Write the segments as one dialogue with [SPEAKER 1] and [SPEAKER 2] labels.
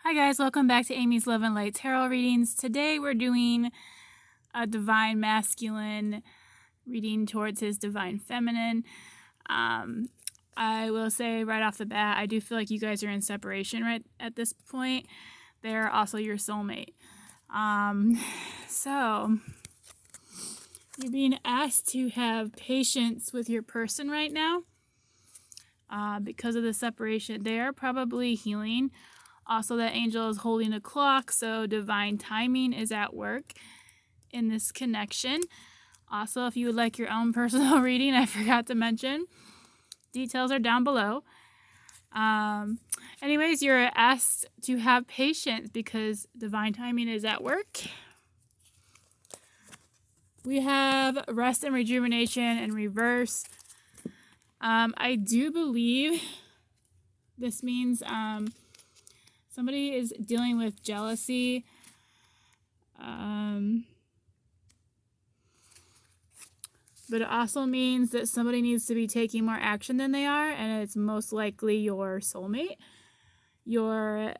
[SPEAKER 1] Hi guys, welcome back to Amy's Love and Light Tarot readings. Today we're doing a divine masculine reading towards his divine feminine. I will say right off the bat, I do feel like you guys are in separation right at this point. They're also your soulmate. So you're being asked to have patience with your person right now because of the separation. They are probably healing. Also, that angel is holding a clock, so divine timing is at work in this connection. Also, if you would like your own personal reading, I forgot to mention, details are down below. Anyways, you're asked to have patience because divine timing is at work. We have rest and rejuvenation in reverse. I do believe this means somebody is dealing with jealousy. But it also means that somebody needs to be taking more action than they are, and it's most likely your soulmate, your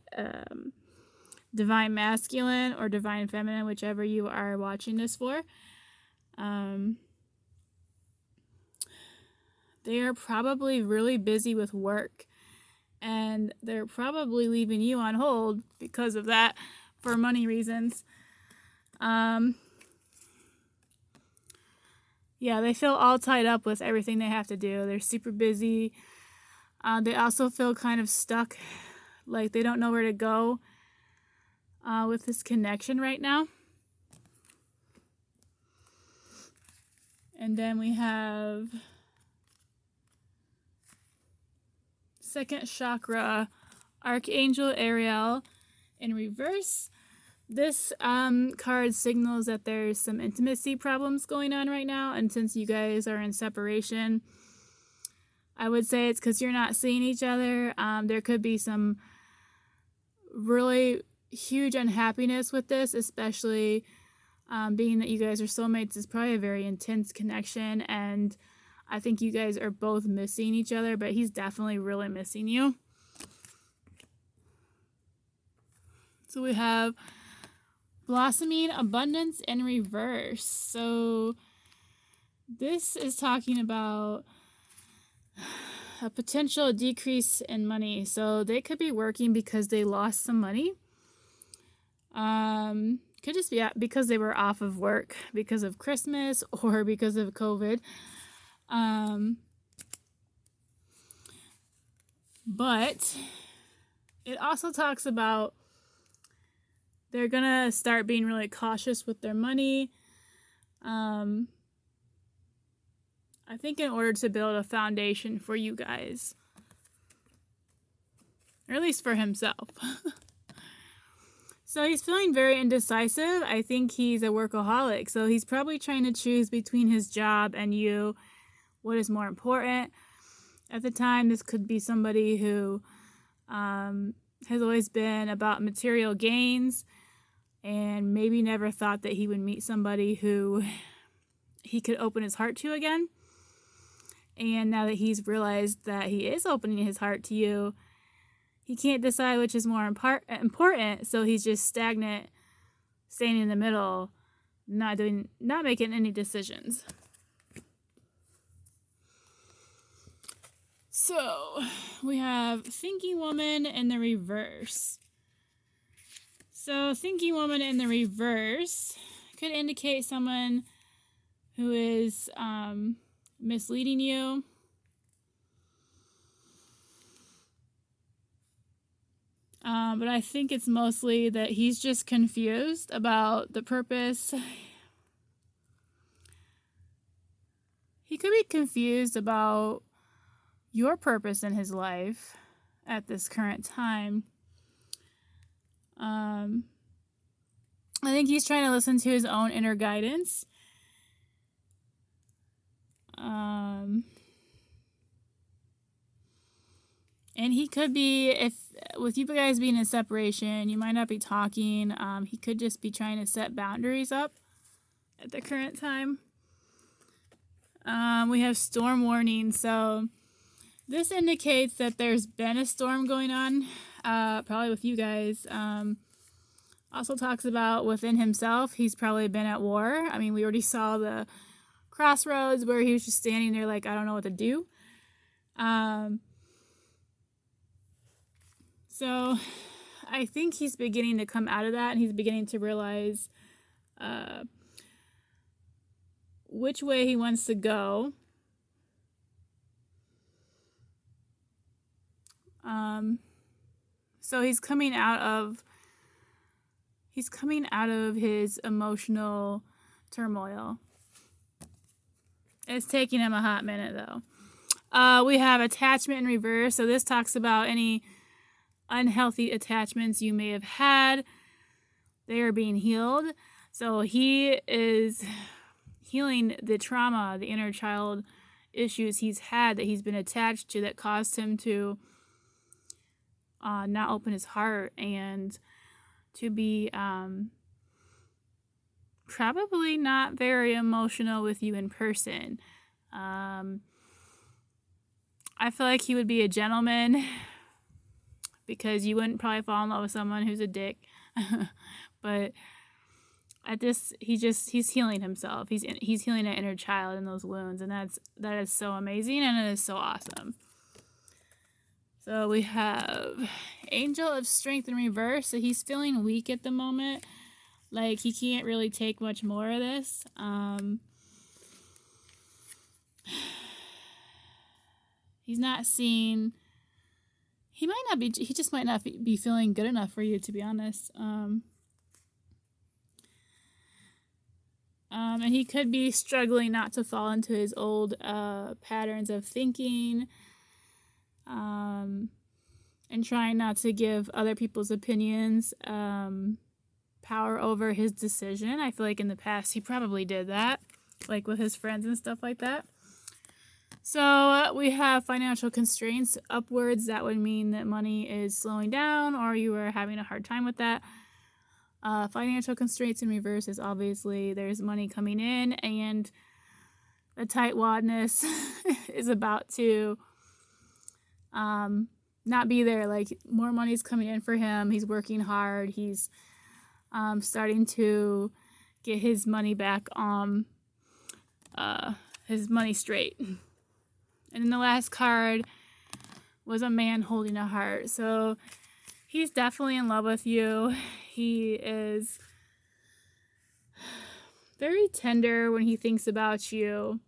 [SPEAKER 1] divine masculine or divine feminine, whichever you are watching this for. They are probably really busy with work, and they're probably leaving you on hold because of that for money reasons. Yeah, they feel all tied up with everything they have to do. They're super busy. They also feel kind of stuck, like they don't know where to go with this connection right now. And then we have second chakra, Archangel Ariel in reverse. This card signals that there's some intimacy problems going on right now, and since you guys are in separation, I would say it's because you're not seeing each other. There could be some really huge unhappiness with this, especially being that you guys are soulmates. Is probably a very intense connection, and I think you guys are both missing each other, but he's definitely really missing you. So we have blossoming abundance in reverse. So this is talking about a potential decrease in money. So they could be working because they lost some money. Could just be because they were off of work because of Christmas or because of COVID. But it also talks about they're going to start being really cautious with their money. I think in order to build a foundation for you guys. Or at least for himself. So he's feeling very indecisive. I think he's a workaholic. So he's probably trying to choose between his job and you. What is more important? At the time, this could be somebody who has always been about material gains and maybe never thought that he would meet somebody who he could open his heart to again. And now that he's realized that he is opening his heart to you, he can't decide which is more important, so he's just stagnant, staying in the middle, not making any decisions. So we have Thinking Woman in the reverse. So Thinking Woman in the reverse could indicate someone who is misleading you. But I think it's mostly that he's just confused about the purpose. He could be confused about your purpose in his life at this current time. I think he's trying to listen to his own inner guidance. And he could be, if with you guys being in separation, you might not be talking. He could just be trying to set boundaries up at the current time. We have storm warning. So this indicates that there's been a storm going on probably with you guys. Also talks about within himself, he's probably been at war. I mean, we already saw the crossroads where he was just standing there like, I don't know what to do. So I think he's beginning to come out of that, and he's beginning to realize which way he wants to go. So he's coming out of his emotional turmoil. It's taking him a hot minute, though. We have attachment in reverse. So this talks about any unhealthy attachments you may have had. They are being healed. So he is healing the trauma, the inner child issues he's had that he's been attached to that caused him to not open his heart and to be probably not very emotional with you in person. I feel like he would be a gentleman because you wouldn't probably fall in love with someone who's a dick. But at this, he's healing himself. He's healing an inner child in those wounds, and that is so amazing, and it is so awesome. So we have Angel of Strength in reverse. So he's feeling weak at the moment. Like he can't really take much more of this. He's not seeing... He just might not be feeling good enough for you, to be honest. And he could be struggling not to fall into his old patterns of thinking. And trying not to give other people's opinions power over his decision. I feel like in the past he probably did that, like with his friends and stuff like that. So we have financial constraints upwards. That would mean that money is slowing down or you are having a hard time with that. Financial constraints in reverse is obviously there's money coming in and the tightwadness is about to not be there. Like more money's coming in for him. He's working hard. He's starting to get his money back on his money straight. And then the last card was a man holding a heart. So he's definitely in love with you. He is very tender when he thinks about you.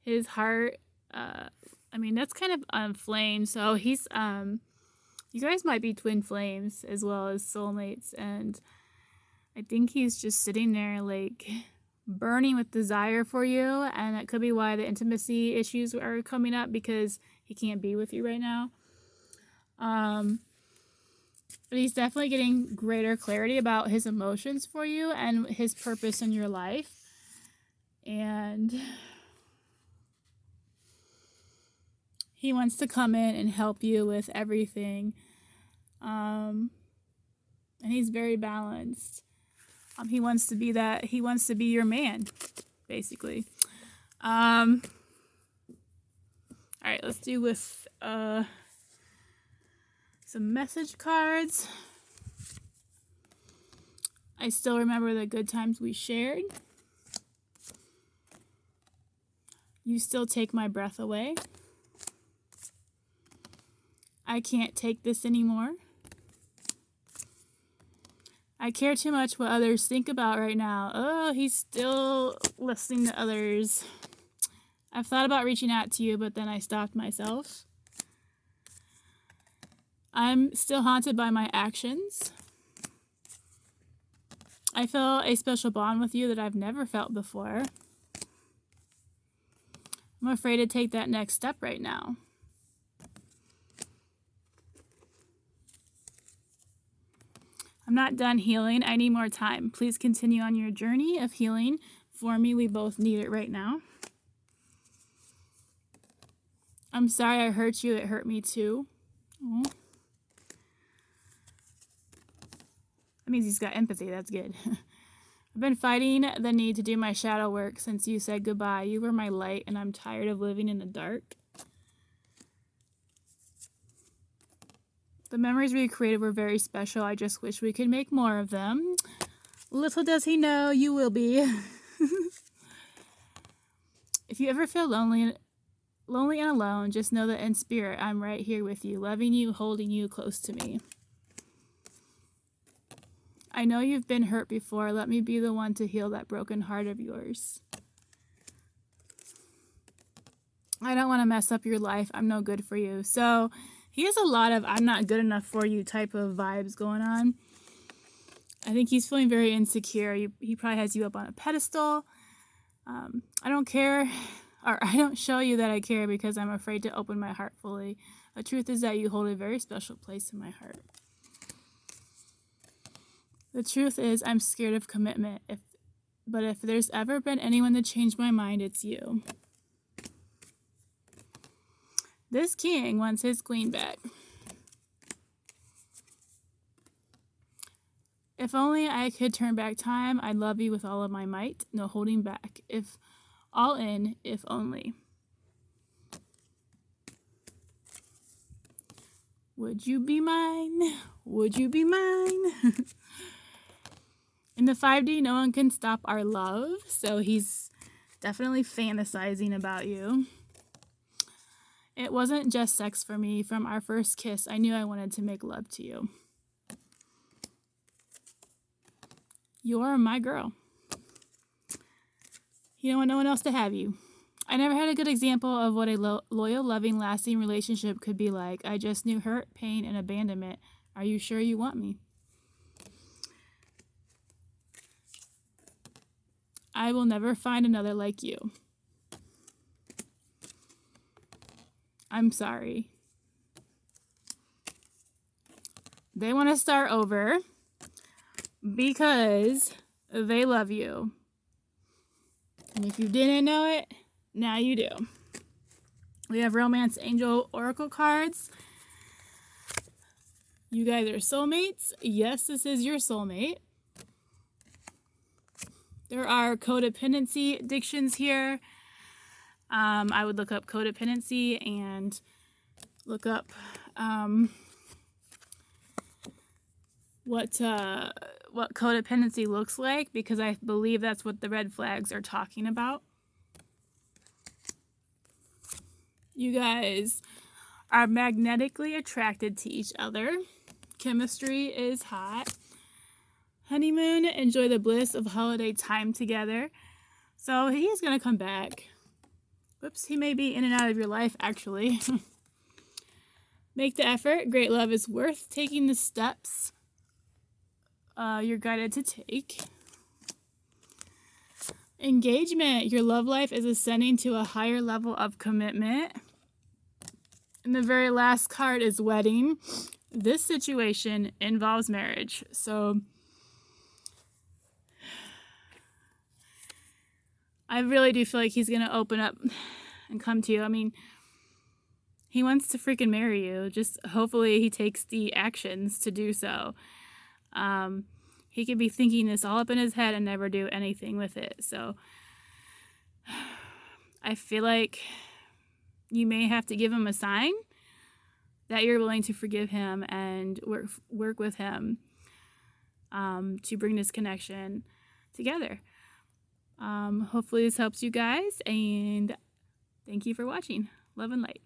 [SPEAKER 1] His heart, that's kind of on flame. So he's, you guys might be twin flames as well as soulmates. And I think he's just sitting there like burning with desire for you. And that could be why the intimacy issues are coming up, because he can't be with you right now. But he's definitely getting greater clarity about his emotions for you and his purpose in your life. And he wants to come in and help you with everything. And he's very balanced. He wants to be your man, basically. All right, let's do with some message cards. I still remember the good times we shared. You still take my breath away. I can't take this anymore. I care too much what others think about right now. Oh, he's still listening to others. I've thought about reaching out to you, but then I stopped myself. I'm still haunted by my actions. I feel a special bond with you that I've never felt before. I'm afraid to take that next step right now. I'm not done healing. I need more time. Please continue on your journey of healing for me. We both need it right now. I'm sorry I hurt you. It hurt me too. Aww. That means he's got empathy. That's good. I've been fighting the need to do my shadow work since you said goodbye. You were my light, and I'm tired of living in the dark. The memories we created were very special. I just wish we could make more of them. Little does he know, you will be. If you ever feel lonely and alone, just know that in spirit, I'm right here with you, loving you, holding you close to me. I know you've been hurt before. Let me be the one to heal that broken heart of yours. I don't want to mess up your life. I'm no good for you. So he has a lot of I'm not good enough for you type of vibes going on. I think he's feeling very insecure. He probably has you up on a pedestal. I don't care, or I don't show you that I care because I'm afraid to open my heart fully. The truth is that you hold a very special place in my heart. The truth is I'm scared of commitment. But if there's ever been anyone that changed my mind, it's you. This king wants his queen back. If only I could turn back time, I'd love you with all of my might. No holding back. If all in, if only. Would you be mine? Would you be mine? In the 5D, no one can stop our love. So he's definitely fantasizing about you. It wasn't just sex for me. From our first kiss, I knew I wanted to make love to you. You're my girl. You don't want no one else to have you. I never had a good example of what a loyal, loving, lasting relationship could be like. I just knew hurt, pain, and abandonment. Are you sure you want me? I will never find another like you. I'm sorry. They want to start over because they love you. And if you didn't know it, now you do. We have Romance Angel Oracle cards. You guys are soulmates. Yes, this is your soulmate. There are codependency addictions here. I would look up codependency and look up what codependency looks like, because I believe that's what the red flags are talking about. You guys are magnetically attracted to each other. Chemistry is hot. Honeymoon, enjoy the bliss of holiday time together. So he is going to come back. Whoops, he may be in and out of your life, actually. Make the effort. Great love is worth taking the steps you're guided to take. Engagement. Your love life is ascending to a higher level of commitment. And the very last card is wedding. This situation involves marriage. So I really do feel like he's going to open up and come to you. I mean, he wants to freaking marry you. Just hopefully he takes the actions to do so. He could be thinking this all up in his head and never do anything with it. So I feel like you may have to give him a sign that you're willing to forgive him and work with him to bring this connection together. Hopefully this helps you guys, and thank you for watching. Love and light.